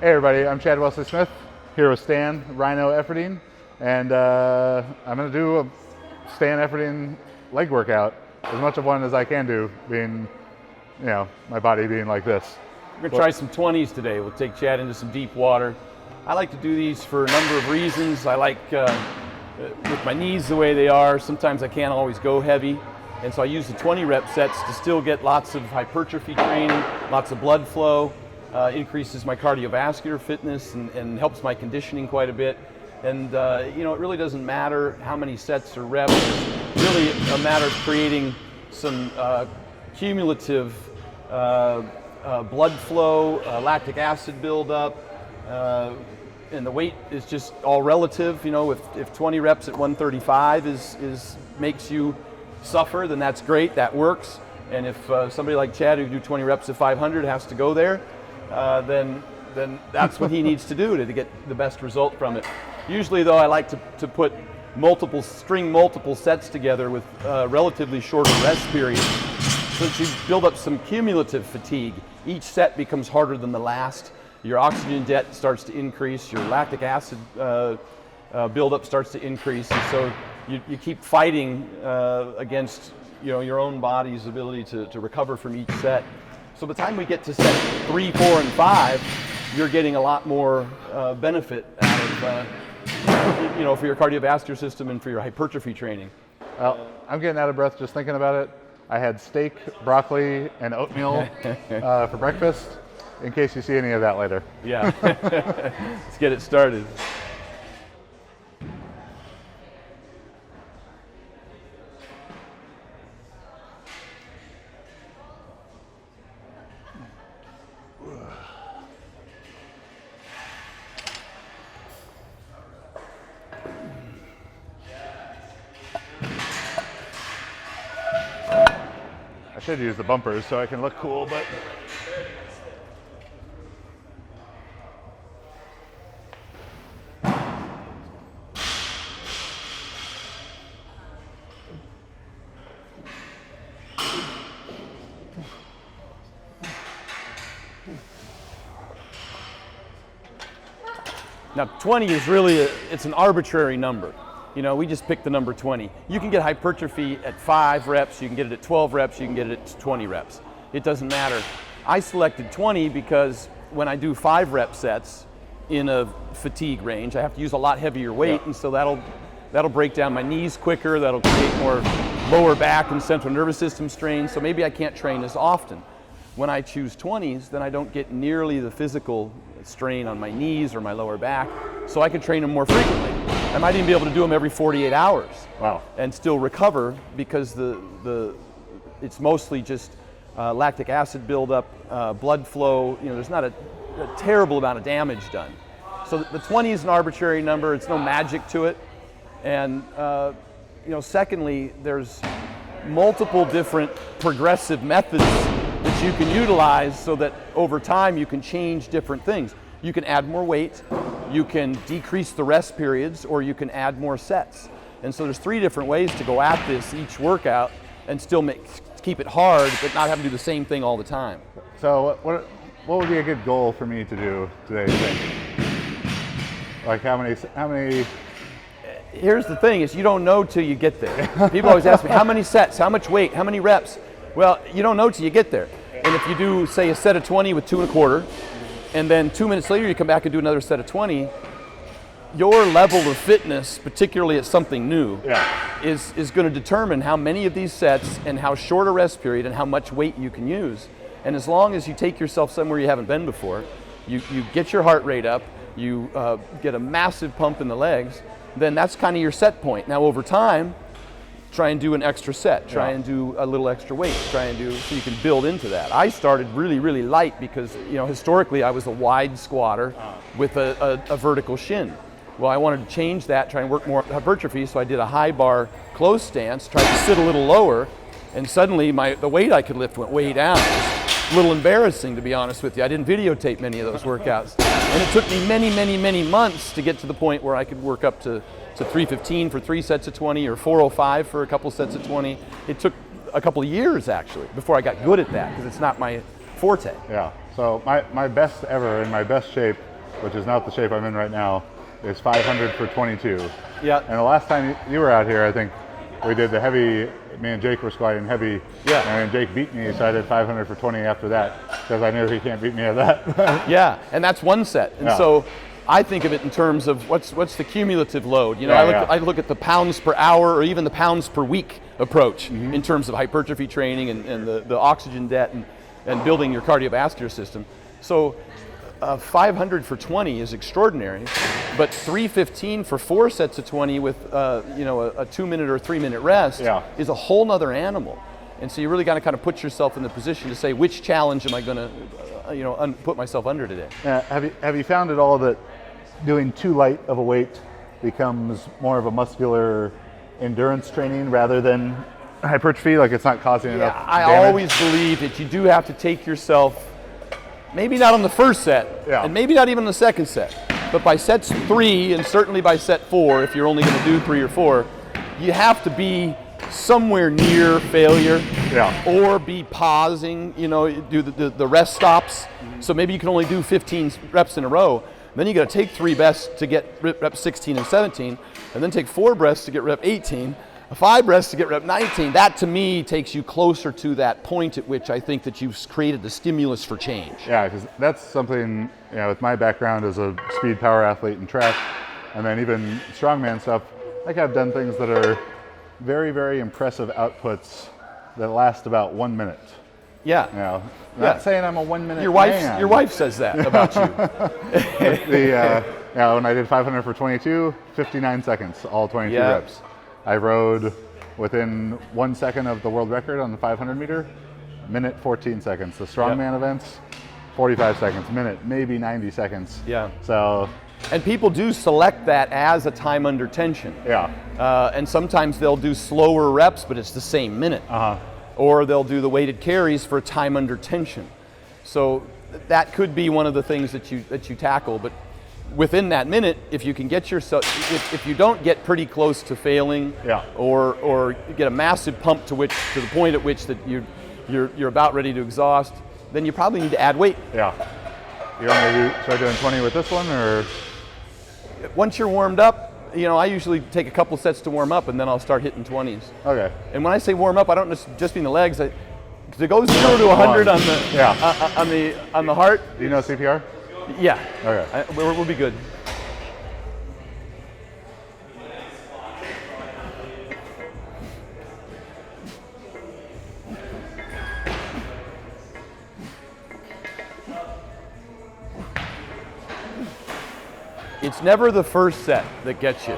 Hey everybody, I'm Chad Wesley Smith, here with Stan, Rhino Efferding, and I'm going to do a Stan Efferding leg workout, as much of one as I can do, being, you know, my body being like this. We're going to try some 20s today. We'll take Chad into some deep water. I like to do these for a number of reasons. I like, with my knees the way they are, sometimes I can't always go heavy, and so I use the 20 rep sets to still get lots of hypertrophy training, lots of blood flow. Increases my cardiovascular fitness and helps my conditioning quite a bit. And you know, it really doesn't matter how many sets or reps. It's really a matter of creating some cumulative blood flow, lactic acid buildup, and the weight is just all relative. You know, if 20 reps at 135 makes you suffer, then that's great. That works. And if somebody like Chad who do 20 reps at 500 has to go there, then that's what he needs to do to get the best result from it. Usually though, I like to string multiple sets together with relatively shorter rest periods, so that you build up some cumulative fatigue. Each set becomes harder than the last. Your oxygen debt starts to increase, your lactic acid buildup starts to increase, and so you keep fighting against, you know, your own body's ability to recover from each set. So by the time we get to set 3, 4, and 5, you're getting a lot more benefit out of, you know, for your cardiovascular system and for your hypertrophy training. Well, I'm getting out of breath just thinking about it. I had steak, broccoli, and oatmeal for breakfast, in case you see any of that later. Yeah, let's get it started. I should use the bumpers so I can look cool, but now 20 is really, it's an arbitrary number. You know, we just picked the number 20. You can get hypertrophy at 5 reps, you can get it at 12 reps, you can get it at 20 reps. It doesn't matter. I selected 20 because when I do 5 rep sets in a fatigue range, I have to use a lot heavier weight, and so that'll break down my knees quicker, that'll create more lower back and central nervous system strain, so maybe I can't train as often. When I choose 20s, then I don't get nearly the physical strain on my knees or my lower back, so I can train them more frequently. I might even be able to do them every 48 hours. wow, And still recover, because it's mostly just lactic acid buildup, blood flow. You know, there's not a terrible amount of damage done. So the 20 is an arbitrary number. It's no magic to it. And you know, secondly, there's multiple different progressive methods that you can utilize so that over time you can change different things. You can add more weight, you can decrease the rest periods, or you can add more sets. And so there's 3 different ways to go at this each workout and still keep it hard, but not have to do the same thing all the time. so what would be a good goal for me to do today, you think? Like how many? Here's the thing, is you don't know till you get there. People always ask me, how many sets, how much weight, how many reps? Well, you don't know till you get there. And if you do, say, a set of 20 with 2 1/4, and then 2 minutes later you come back and do another set of 20, your level of fitness, particularly at something new, is going to determine how many of these sets and how short a rest period and how much weight you can use. And as long as you take yourself somewhere you haven't been before, you get your heart rate up, you get a massive pump in the legs, then that's kind of your set point. Now over time, try and do an extra set, try and do a little extra weight, try and do, so you can build into that. I started really, really light because, you know, historically I was a wide squatter with a vertical shin. Well, I wanted to change that, try and work more hypertrophy, so I did a high bar close stance, tried to sit a little lower, and suddenly the weight I could lift went way down. It was a little embarrassing, to be honest with you. I didn't videotape many of those workouts. And it took me many, many, many months to get to the point where I could work up to 315 for 3 sets of 20 or 405 for a couple sets of 20. It took a couple of years actually before I got good at that, because it's not my forte. Yeah, so my best ever in my best shape which is not the shape I'm in right now, is 500 for 22. Yeah. And the last time you were out here, I think we did the heavy, me and Jake were squatting heavy. Yeah. And Jake beat me, so I did 500 for 20 after that, because I knew he can't beat me at that. Yeah, and that's one set. And so I think of it in terms of what's the cumulative load. You know, I look at the pounds per hour or even the pounds per week approach in terms of hypertrophy training and the oxygen debt and building your cardiovascular system. So 500 for 20 is extraordinary, but 315 for 4 sets of 20 with a 2 minute or 3 minute rest is a whole nother animal. And so you really got to kind of put yourself in the position to say, which challenge am I going to put myself under today? Have you found at all that doing too light of a weight becomes more of a muscular endurance training rather than hypertrophy? Like it's not causing enough damage? I always believe that you do have to take yourself, maybe not on the first set, and maybe not even the second set, but by sets 3 and certainly by set 4, if you're only going to do 3 or 4, you have to be somewhere near failure, or be pausing, do the rest stops. So maybe you can only do 15 reps in a row. Then you got to take 3 breaths to get rep 16 and 17, and then take 4 breaths to get rep 18, 5 breaths to get rep 19. That to me takes you closer to that point at which I think that you've created the stimulus for change. Yeah, because that's something, with my background as a speed power athlete and track, and then even strongman stuff, like I've done things that are very, very impressive outputs that last about 1 minute. Yeah. Not saying I'm a 1 minute your man. Your wife says that about you. When I did 500 for 22, 59 seconds, all 22 reps. I rode within 1 second of the world record on the 500 meter, minute 14 seconds. The strongman events, 45 seconds, minute, maybe 90 seconds. Yeah. So. And people do select that as a time under tension. Yeah. And sometimes they'll do slower reps, but it's the same minute. Or they'll do the weighted carries for time under tension. So that could be one of the things that you tackle. But within that minute, if you can get yourself, if you don't get pretty close to failing, or get a massive pump to the point at which that you're about ready to exhaust, then you probably need to add weight. Yeah. You want me to start doing 20 with this one, or? Once you're warmed up, I usually take a couple sets to warm up, and then I'll start hitting 20s. Okay. And when I say warm up, I don't just mean the legs. Because it goes 0 to 100 on the heart. Do you know CPR? Yeah. Okay. We'll be good. It's never the first set that gets you.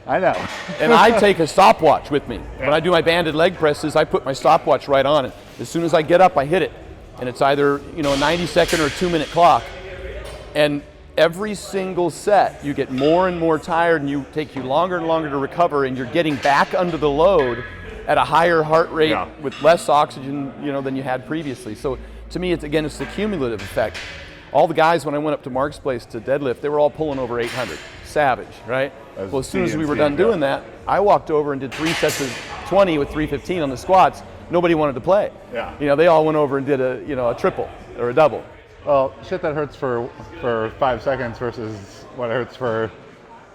I know. And I take a stopwatch with me. When I do my banded leg presses, I put my stopwatch right on it. As soon as I get up, I hit it. And it's either, a 90-second or a 2-minute clock. And every single set, you get more and more tired, and you take you longer and longer to recover, and you're getting back under the load at a higher heart rate with less oxygen, than you had previously. So to me, it's the cumulative effect. All the guys, when I went up to Mark's place to deadlift, they were all pulling over 800. Savage, right? Well, as soon as we were done doing that, I walked over and did 3 sets of 20 with 315 on the squats. Nobody wanted to play. Yeah. They all went over and did a triple or a double. Well, shit that hurts for 5 seconds versus what hurts for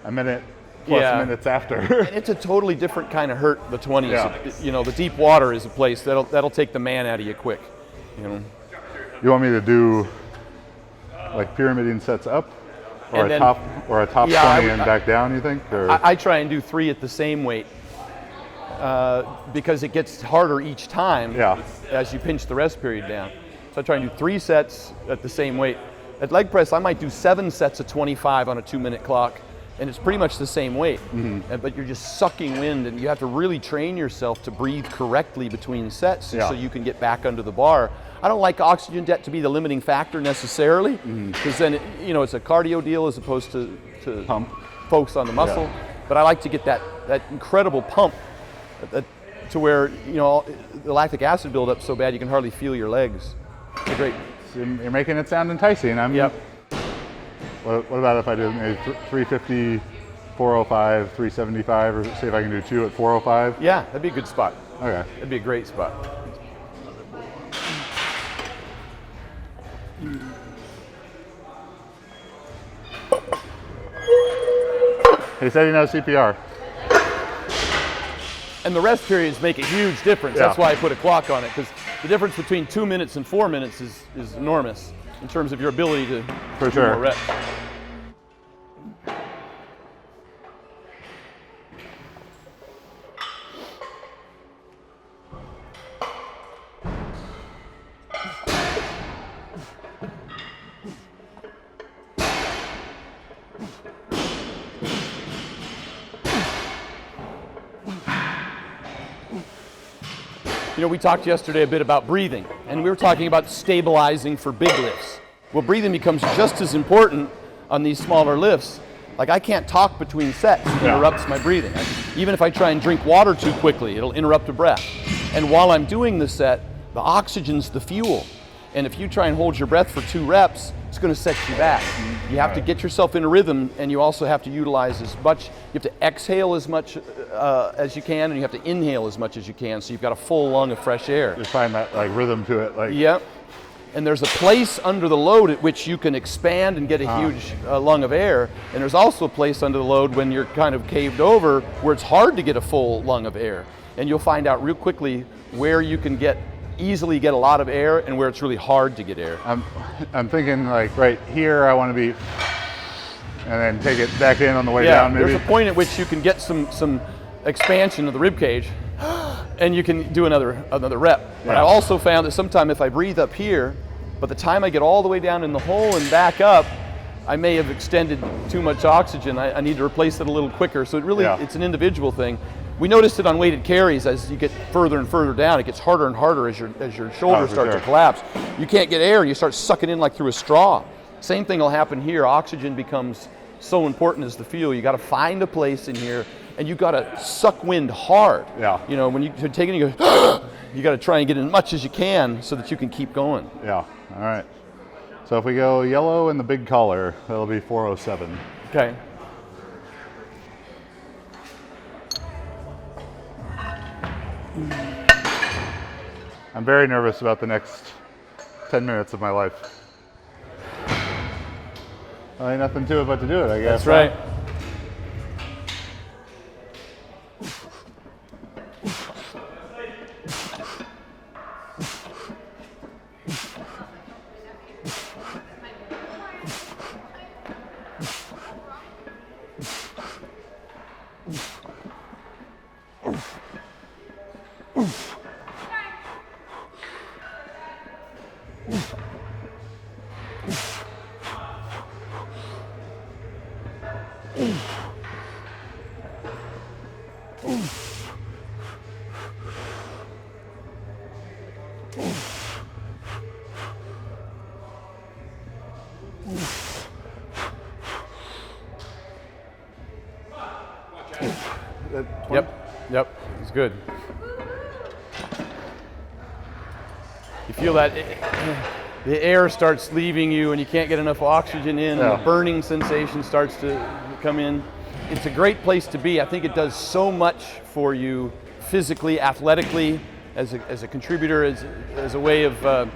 a minute plus minutes after. And it's a totally different kind of hurt, the 20s. Yeah. The deep water is a place that'll take the man out of you quick. You want me to do like pyramiding sets up, or a top 20 and back down, you think? Or? I try and do 3 at the same weight because it gets harder each time as you pinch the rest period down. So I try and do 3 sets at the same weight. At leg press, I might do 7 sets of 25 on a 2-minute clock, and it's pretty much the same weight. But you're just sucking wind, and you have to really train yourself to breathe correctly between sets so you can get back under the bar. I don't like oxygen debt to be the limiting factor necessarily, because then it's a cardio deal as opposed to pump, focus on the muscle. But I like to get that incredible pump to where the lactic acid buildup so bad you can hardly feel your legs. They're great. So you're making it sound enticing. Yep. What about if I do maybe 350, 405, 375, or see if I can do 2 at 405? Yeah, that'd be a good spot. Okay. That'd be a great spot. He said he knows CPR. And the rest periods make a huge difference. Yeah. That's why I put a clock on it, because the difference between 2 minutes and 4 minutes is enormous in terms of your ability to do more reps. You know, we talked yesterday a bit about breathing, and we were talking about stabilizing for big lifts. Well, breathing becomes just as important on these smaller lifts. Like, I can't talk between sets. It interrupts my breathing. Even if I try and drink water too quickly, it'll interrupt a breath. And while I'm doing the set, the oxygen's the fuel. And if you try and hold your breath for 2 reps, it's going to set you back. You have to get yourself in a rhythm, and you also have to utilize as much, you have to exhale as much as you can, and you have to inhale as much as you can, so you've got a full lung of fresh air. Just find that like rhythm to it. Like. Yep. And there's a place under the load at which you can expand and get a huge lung of air, and there's also a place under the load when you're kind of caved over where it's hard to get a full lung of air. And you'll find out real quickly where you can easily get a lot of air and where it's really hard to get air. I'm thinking like right here I want to be, and then take it back in on the way down maybe. There's a point at which you can get some expansion of the rib cage and you can do another rep. But I also found that sometimes if I breathe up here, by the time I get all the way down in the hole and back up, I may have extended too much oxygen. I need to replace it a little quicker. So it really, it's an individual thing. We noticed it on weighted carries. As you get further and further down, it gets harder and harder as your shoulders start to collapse. You can't get air, you start sucking in like through a straw. Same thing will happen here. Oxygen becomes so important as the fuel. You got to find a place in here, and you got to suck wind hard. Yeah. You know, when you're taking it, you go, you got to try and get in as much as you can so that you can keep going. Yeah. All right. So if we go yellow and the big collar, that'll be 407. Okay. I'm very nervous about the next 10 minutes of my life. Well, ain't nothing to it but to do it, I guess. That's right. Yep, it's good. You feel that the air starts leaving you and you can't get enough oxygen in, and the burning sensation starts to come in. It's a great place to be. I think it does so much for you physically, athletically, as a contributor, as a way of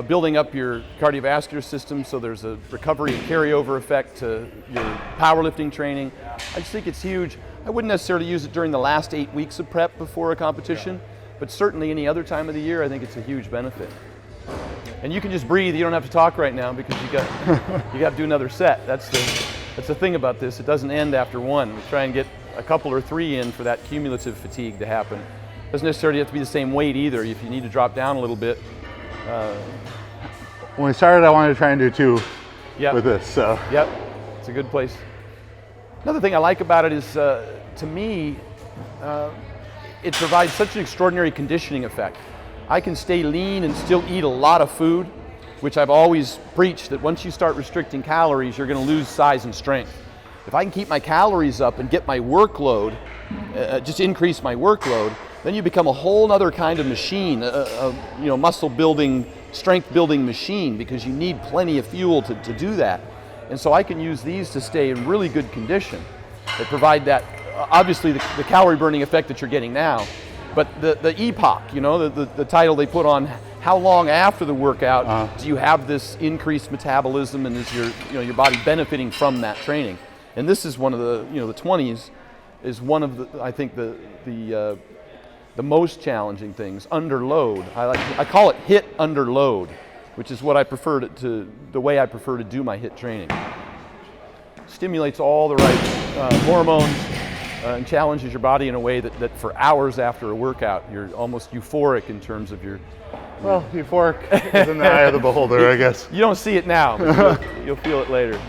building up your cardiovascular system, so there's a recovery and carryover effect to your powerlifting training. I just think it's huge. I wouldn't necessarily use it during the last 8 weeks of prep before a competition, but certainly any other time of the year, I think it's a huge benefit. And you can just breathe. You don't have to talk right now because you got to do another set. That's the thing about this. It doesn't end after one. We try and get a couple or 3 in for that cumulative fatigue to happen. It doesn't necessarily have to be the same weight either. If you need to drop down a little bit. When we started, I wanted to try and do 2 with this. So. Yep, it's a good place. Another thing I like about it is, to me, it provides such an extraordinary conditioning effect. I can stay lean and still eat a lot of food, which I've always preached that once you start restricting calories, you're going to lose size and strength. If I can keep my calories up and get my workload, just increase my workload, then you become a whole other kind of machine, muscle building, strength building machine, because you need plenty of fuel to do that. And so I can use these to stay in really good condition. They provide that, obviously the calorie burning effect that you're getting now, but the epoch, the title they put on how long after the workout do you have this increased metabolism, and is your body benefiting from that training? And this is one of the, the 20s is one of the, I think the most challenging things, under load. I call it hit under load, which is what I prefer the way I prefer to do my hit training. Stimulates all the right hormones and challenges your body in a way that for hours after a workout, you're almost euphoric in terms of your. Well, euphoric is in the eye of the beholder, I guess. You don't see it now, but you'll feel it later.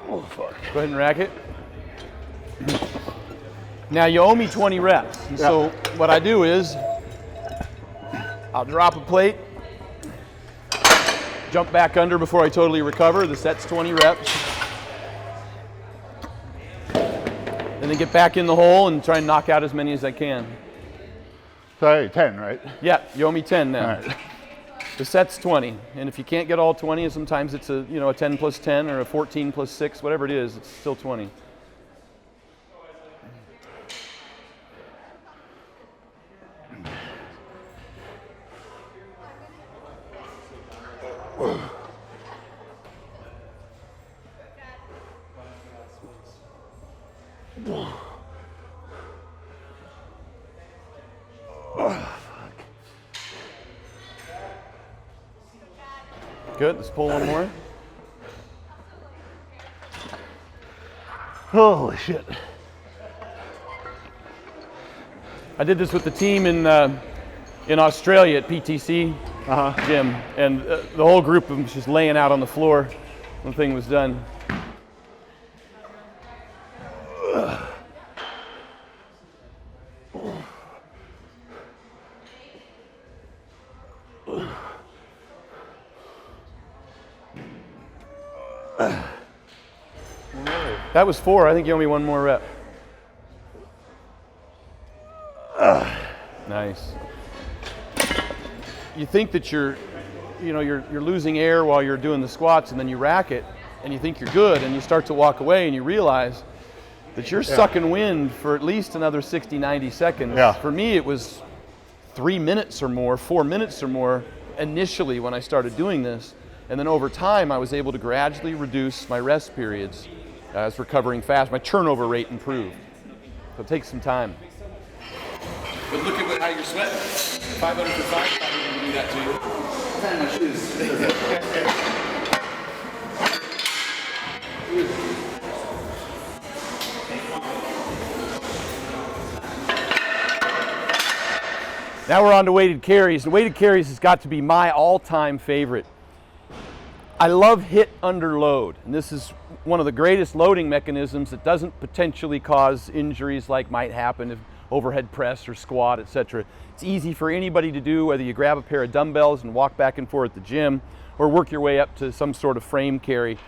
Oh, fuck. Go ahead and rack it. Now you owe me 20 reps. And so what I do is I'll drop a plate, jump back under before I totally recover. The set's 20 reps. And then get back in the hole and try and knock out as many as I can. So 10, right? Yeah, you owe me 10 now. All right. The set's 20, and if you can't get all 20, sometimes it's a 10 plus 10 or a 14 plus 6, whatever it is, it's still 20. Good, let's pull one more. Holy shit. I did this with the team in Australia at PTC gym, and the whole group of them was just laying out on the floor when the thing was done. That was 4. I think you owe me one more rep. Nice. You think that you're losing air while you're doing the squats, and then you rack it, and you think you're good, and you start to walk away, and you realize that you're sucking wind for at least another 60, 90 seconds. Yeah. For me, it was 3 minutes or more, 4 minutes or more initially when I started doing this. And then over time, I was able to gradually reduce my rest periods. I was recovering fast. My turnover rate improved. So it takes some time. But look at how you're sweating. 500 for 5, I'm going to do that to you. Tying my shoes. Now we're on to weighted carries. And weighted carries has got to be my all-time favorite. I love hit under load, and this is one of the greatest loading mechanisms that doesn't potentially cause injuries like might happen if overhead press or squat, etc. It's easy for anybody to do, whether you grab a pair of dumbbells and walk back and forth at the gym or work your way up to some sort of frame carry.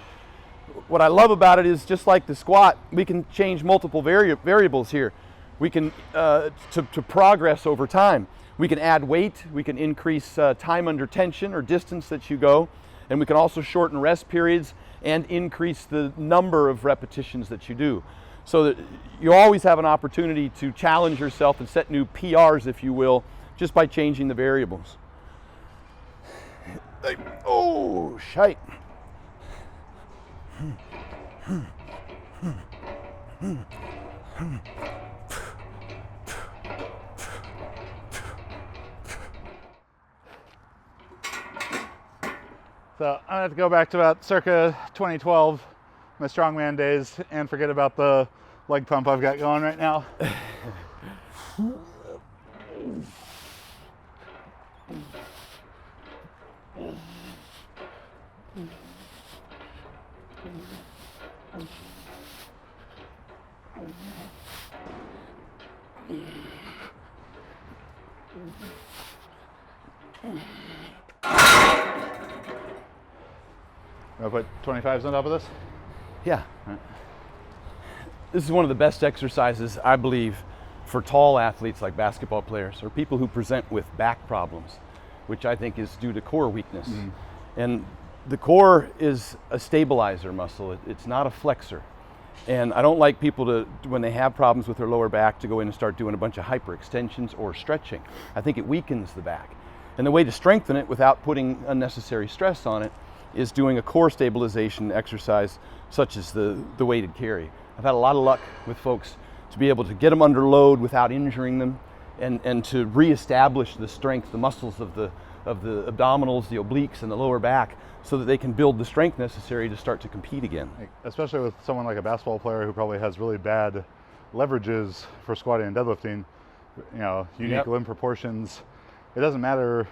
What I love about it is, just like the squat, we can change multiple variables here. We can, to progress over time. We can add weight, we can increase time under tension or distance that you go, and we can also shorten rest periods and increase the number of repetitions that you do. So that you always have an opportunity to challenge yourself and set new PRs, if you will, just by changing the variables. Oh, shite. So I'm gonna have to go back to about circa 2012, my strongman days, and forget about the leg pump I've got going right now. I'll put 25s on top of this. Yeah. This is one of the best exercises, I believe, for tall athletes like basketball players or people who present with back problems, which I think is due to core weakness. And the core is a stabilizer muscle. It's not a flexor. And I don't like people to, when they have problems with their lower back, to go in and start doing a bunch of hyperextensions or stretching. I think it weakens the back. And the way to strengthen it without putting unnecessary stress on it is doing a core stabilization exercise such as the weighted carry. I've had a lot of luck with folks to be able to get them under load without injuring them and to reestablish the strength, the muscles of the abdominals, the obliques, and the lower back so that they can build the strength necessary to start to compete again. Especially with someone like a basketball player who probably has really bad leverages for squatting and deadlifting, you know, unique limb proportions. It doesn't matter,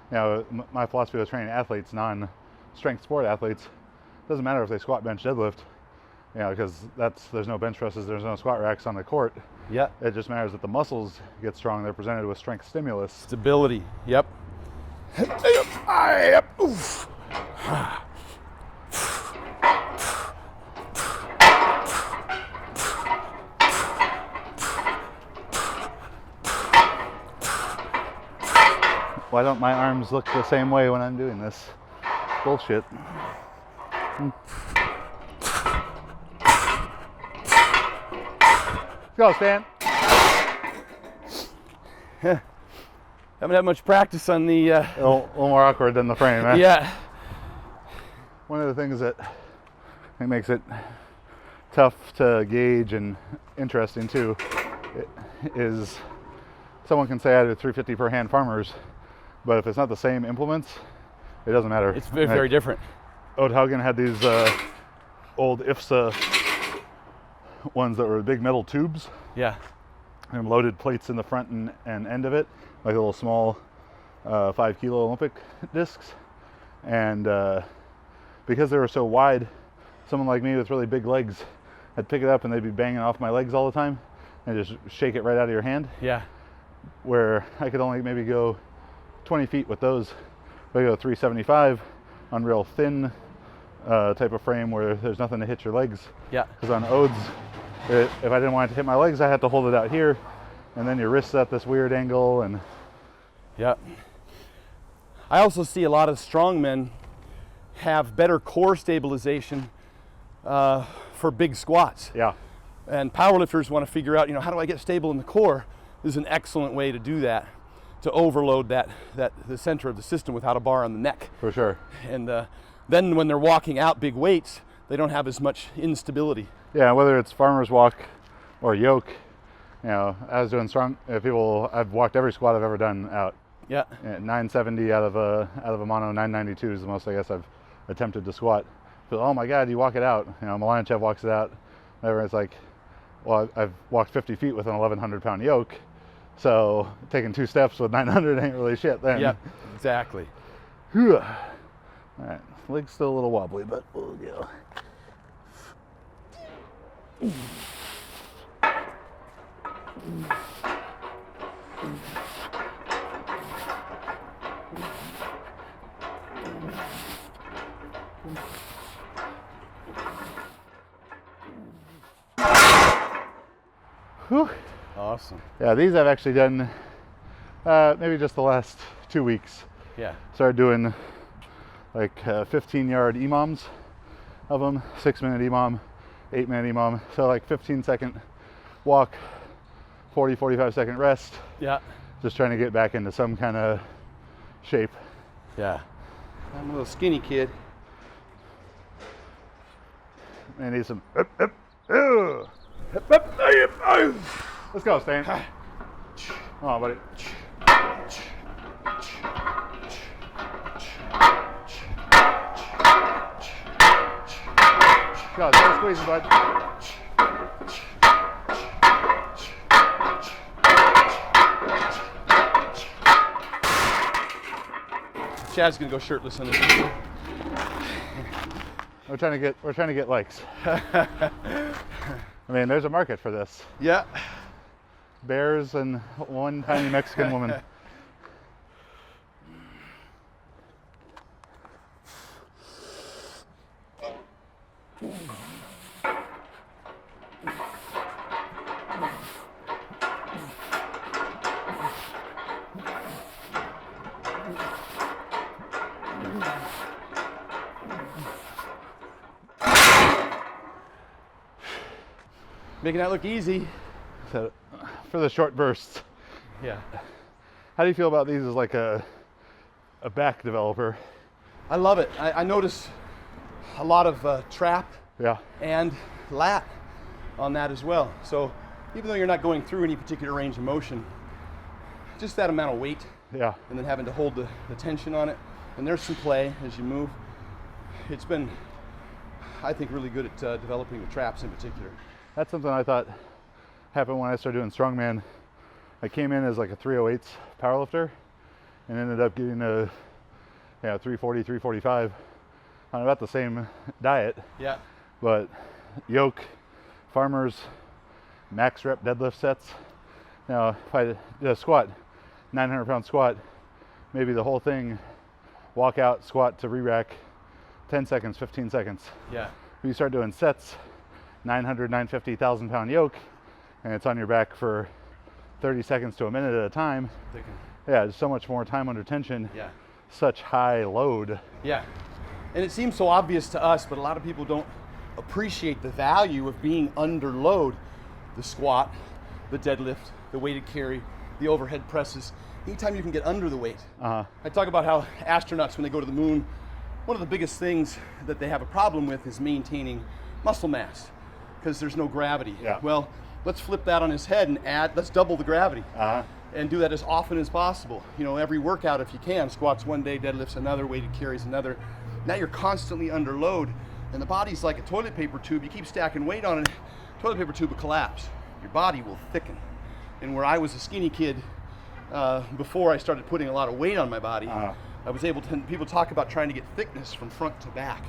you know, my philosophy with training athletes, non-strength sport athletes, it doesn't matter if they squat, bench, deadlift, you know, because there's no bench presses, there's no squat racks on the court. Yeah. It just matters that the muscles get strong. They're presented with strength stimulus. Stability. Yep. Oof. Why don't my arms look the same way when I'm doing this? Bullshit. Let's go, Stan. Haven't had much practice on the... A little more awkward than the frame, eh? Yeah. One of the things that I think makes it tough to gauge and interesting too is someone can say I do 350 per hand farmers, but if it's not the same implements, it doesn't matter. It's very, very different. Ode Haugen had these old IFSA ones that were big metal tubes. Yeah. And loaded plates in the front and end of it, like little small 5 kilo Olympic discs. And because they were so wide, someone like me with really big legs, I'd pick it up and they'd be banging off my legs all the time and just shake it right out of your hand. Yeah. Where I could only maybe go 20 feet with those. I go 375 on real thin type of frame where there's nothing to hit your legs. Yeah. Because on Odes, if I didn't want it to hit my legs, I had to hold it out here, and then your wrist's at this weird angle. And yeah. I also see a lot of strong men have better core stabilization for big squats. Yeah. And powerlifters want to figure out, you know, how do I get stable in the core? This is an excellent way to do that, to overload the center of the system without a bar on the neck. For sure. And then when they're walking out big weights, they don't have as much instability. Yeah, whether it's farmer's walk or yoke, you know, I was doing strong people. I've walked every squat I've ever done out. Yeah. 970 out of a mono 992 is the most I guess I've attempted to squat. But oh my God, you walk it out. You know, Malanchev walks it out. Whatever. It's like, well, I've walked 50 feet with an 1,100 pound yoke, so taking 2 steps with 900 ain't really shit then. Yep. Exactly. All right, leg's still a little wobbly, but we'll go. Whew. Awesome. Yeah, these I've actually done maybe just the last 2 weeks. Yeah. Started doing like 15-yard EMOMs of them, 6-minute EMOM, 8-minute EMOM. So like 15-second walk, 45-second rest. Yeah. Just trying to get back into some kind of shape. Yeah. I'm a little skinny kid. I need some. Let's go, Stan. Come on, buddy. Go, start squeezing, bud. Chad's gonna go shirtless on this one. We're trying to get likes. I mean, there's a market for this. Yeah. Bears and one tiny Mexican woman. Making that look easy. So, for the short bursts. Yeah. How do you feel about these as like a back developer? I love it. I notice a lot of trap Yeah. and lat on that as well. So even though you're not going through any particular range of motion, just that amount of weight Yeah. and then having to hold the tension on it. And there's some play as you move. It's been, I think, really good at developing the traps in particular. That's something I thought happened when I started doing strongman. I came in as like a 308 powerlifter and ended up getting a 340, 345 on about the same diet. Yeah. But yoke, farmers, max rep deadlift sets. Now, if I did a squat, 900 pound squat, maybe the whole thing, walk out, squat to re-rack, 10 seconds, 15 seconds. Yeah. When you start doing sets, 900, 950, 1,000 pound yoke, and it's on your back for 30 seconds to a minute at a time. Yeah, there's so much more time under tension. Yeah. Such high load. Yeah. And it seems so obvious to us, but a lot of people don't appreciate the value of being under load. The squat, the deadlift, the weighted carry, the overhead presses. Anytime you can get under the weight. I talk about how astronauts, when they go to the moon, one of the biggest things that they have a problem with is maintaining muscle mass because there's no gravity. Yeah. Well, let's flip that on his head and let's double the gravity. And do that as often as possible. You know, every workout if you can. Squats one day, deadlifts another, weighted carries another. Now you're constantly under load, and the body's like a toilet paper tube. You keep stacking weight on it, toilet paper tube will collapse. Your body will thicken. And where I was a skinny kid, before I started putting a lot of weight on my body, I was able to, people talk about trying to get thickness from front to back,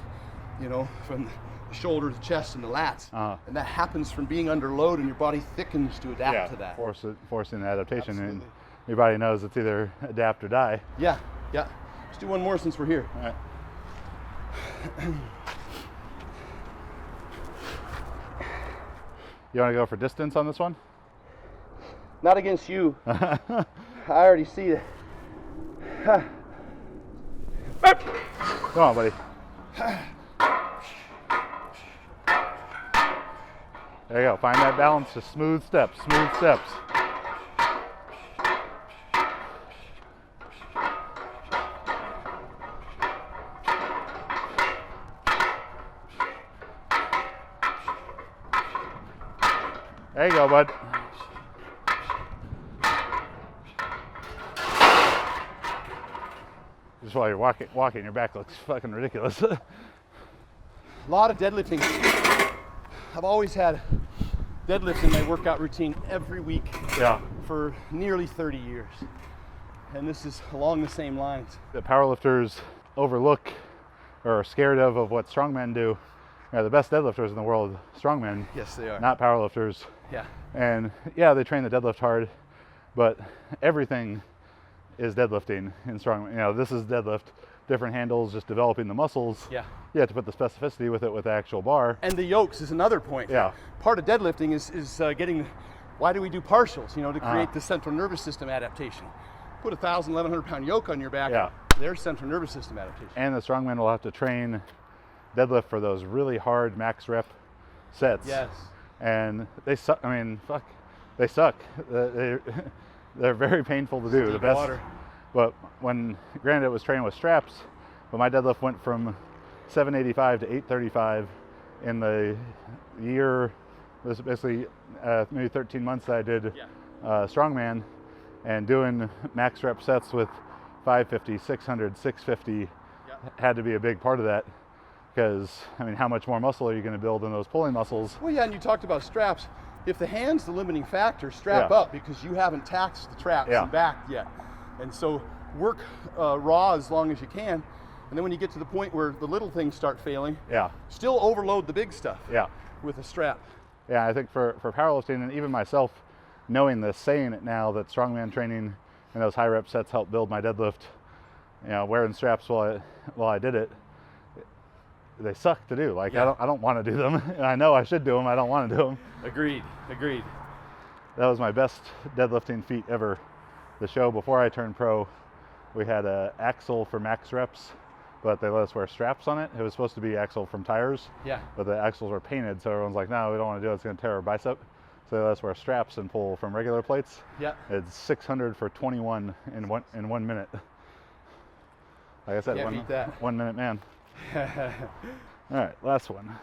you know, from the shoulder, the chest, and the lats. And that happens from being under load, and your body thickens to adapt to that. Forcing adaptation. Absolutely. And your body knows it's either adapt or die. Yeah, yeah. Let's do one more since we're here. All right. You want to go for distance on this one? Not against you. I already see it. Come on, buddy. There you go. Find that balance. Just smooth steps, smooth steps. There you go, bud. Just while you're walking, your back looks fucking ridiculous. A lot of deadlifting. I've always had deadlifts in my workout routine every week for nearly 30 years. And this is along the same lines. The powerlifters overlook or are scared of what strongmen do. The best deadlifters in the world, strongmen. Yes, they are. Not powerlifters. Yeah. And yeah, they train the deadlift hard, but everything is deadlifting in strongman. You know, this is deadlift, different handles, just developing the muscles. Yeah. You have to put the specificity with it with the actual bar. And the yokes is another point. Yeah. Part of deadlifting is getting, why do we do partials? You know, to create the central nervous system adaptation. Put 1,000, 1,100 pound yoke on your back. Yeah. There's central nervous system adaptation. And the strongman will have to train deadlift for those really hard max rep sets. Yes. And they suck. I mean, fuck, they suck. They're very painful to do. The best. Water. But when, granted, it was training with straps, but my deadlift went from 785 to 835 in the year. It was basically maybe 13 months that I did strongman, and doing max rep sets with 550, 600, 650 had to be a big part of that. Because, I mean, how much more muscle are you going to build in those pulling muscles? Well, yeah, and you talked about straps. If the hand's the limiting factor, strap up because you haven't taxed the traps and back yet. And so work raw as long as you can. And then when you get to the point where the little things start failing, still overload the big stuff with a strap. Yeah, I think for powerlifting, and even myself knowing this, saying it now, that strongman training and those high rep sets helped build my deadlift, you know, wearing straps while I did it, they suck to do. Like Yeah. I don't want to do them. And I know I should do them. I don't want to do them. Agreed. That was my best deadlifting feat ever. The show before I turned pro, we had a axle for max reps, but they let us wear straps on it. It was supposed to be axle from tires, Yeah. but the axles were painted, so everyone's like, no, we don't want to do it. It's going to tear our bicep. So they let us wear straps and pull from regular plates. Yeah. It's 600 for 21 in 1 minute. Like I said, Can't beat that. 1 minute man. All right, last one.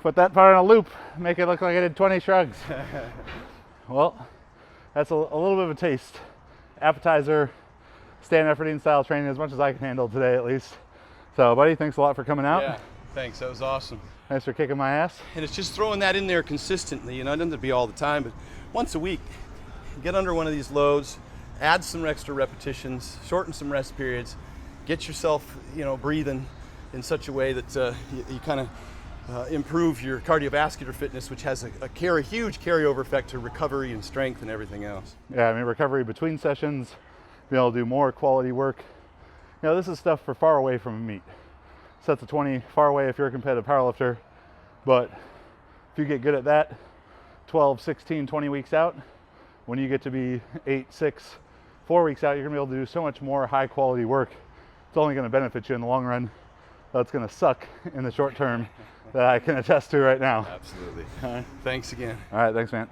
Put that part on a loop, make it look like I did 20 shrugs. Well, that's a little bit of a taste. Appetizer, stand Efferding style training, as much as I can handle today at least. So buddy, thanks a lot for coming out. Yeah, thanks, that was awesome. Thanks for kicking my ass. And it's just throwing that in there consistently, it doesn't have to be all the time, but once a week, get under one of these loads, add some extra repetitions, shorten some rest periods, get yourself, breathing in such a way that you kind of improve your cardiovascular fitness, which has a huge carryover effect to recovery and strength and everything else. Yeah, I mean, recovery between sessions, be able to do more quality work. This is stuff for far away from a meet. Sets of 20, far away if you're a competitive powerlifter, but if you get good at that, 12, 16, 20 weeks out, when you get to be 8, 6, 4 weeks out, you're gonna be able to do so much more high quality work. It's only gonna benefit you in the long run. That's gonna suck in the short term that I can attest to right now. Absolutely. Thanks again. All right, thanks, man.